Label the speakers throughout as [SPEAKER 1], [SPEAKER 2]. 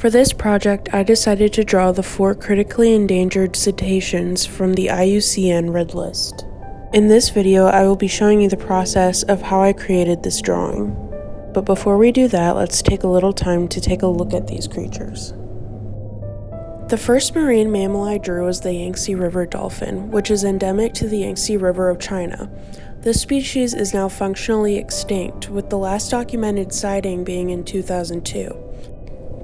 [SPEAKER 1] For this project, I decided to draw the 4 critically endangered cetaceans from the IUCN Red List. In this video, I will be showing you the process of how I created this drawing. But before we do that, let's take a little time to take a look at these creatures. The first marine mammal I drew was the Yangtze River dolphin, which is endemic to the Yangtze River of China. This species is now functionally extinct, with the last documented sighting being in 2002.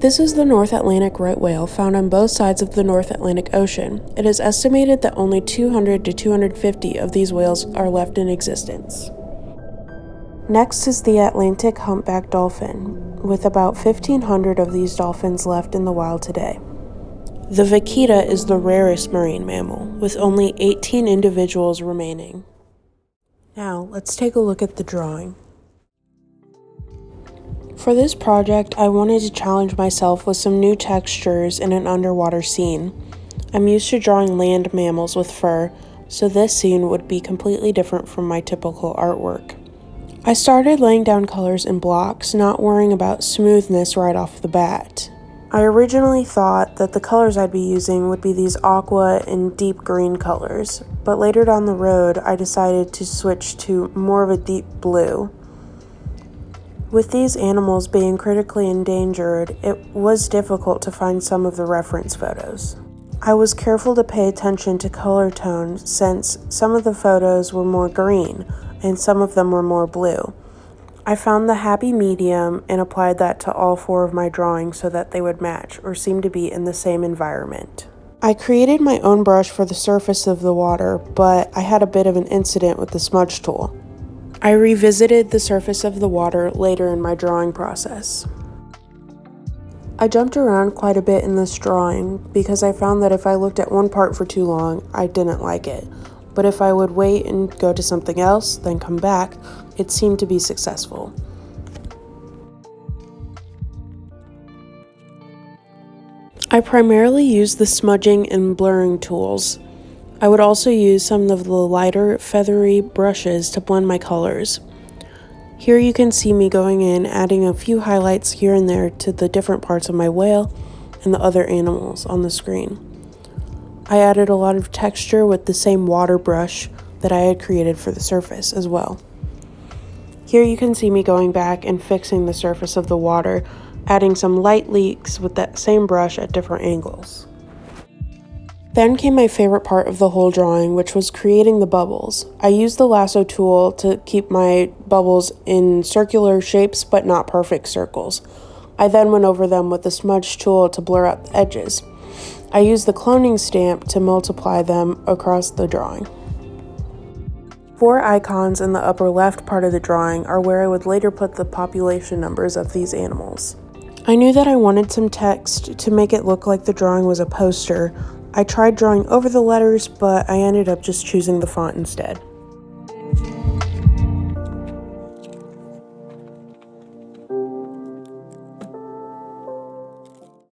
[SPEAKER 1] This is the North Atlantic right whale found on both sides of the North Atlantic Ocean. It is estimated that only 200 to 250 of these whales are left in existence. Next is the Atlantic humpback dolphin, with about 1,500 of these dolphins left in the wild today. The vaquita is the rarest marine mammal, with only 18 individuals remaining. Now, let's take a look at the drawing. For this project, I wanted to challenge myself with some new textures in an underwater scene. I'm used to drawing land mammals with fur, so this scene would be completely different from my typical artwork. I started laying down colors in blocks, not worrying about smoothness right off the bat. I originally thought that the colors I'd be using would be these aqua and deep green colors, but later down the road, I decided to switch to more of a deep blue. With these animals being critically endangered, it was difficult to find some of the reference photos. I was careful to pay attention to color tone since some of the photos were more green and some of them were more blue. I found the happy medium and applied that to all 4 of my drawings so that they would match or seem to be in the same environment. I created my own brush for the surface of the water, but I had a bit of an incident with the smudge tool. I revisited the surface of the water later in my drawing process. I jumped around quite a bit in this drawing because I found that if I looked at one part for too long, I didn't like it. But if I would wait and go to something else, then come back, it seemed to be successful. I primarily used the smudging and blurring tools. I would also use some of the lighter, feathery brushes to blend my colors. Here you can see me going in, adding a few highlights here and there to the different parts of my whale and the other animals on the screen. I added a lot of texture with the same water brush that I had created for the surface as well. Here you can see me going back and fixing the surface of the water, adding some light leaks with that same brush at different angles. Then came my favorite part of the whole drawing, which was creating the bubbles. I used the lasso tool to keep my bubbles in circular shapes but not perfect circles. I then went over them with the smudge tool to blur out the edges. I used the cloning stamp to multiply them across the drawing. 4 icons in the upper left part of the drawing are where I would later put the population numbers of these animals. I knew that I wanted some text to make it look like the drawing was a poster. I tried drawing over the letters, but I ended up just choosing the font instead.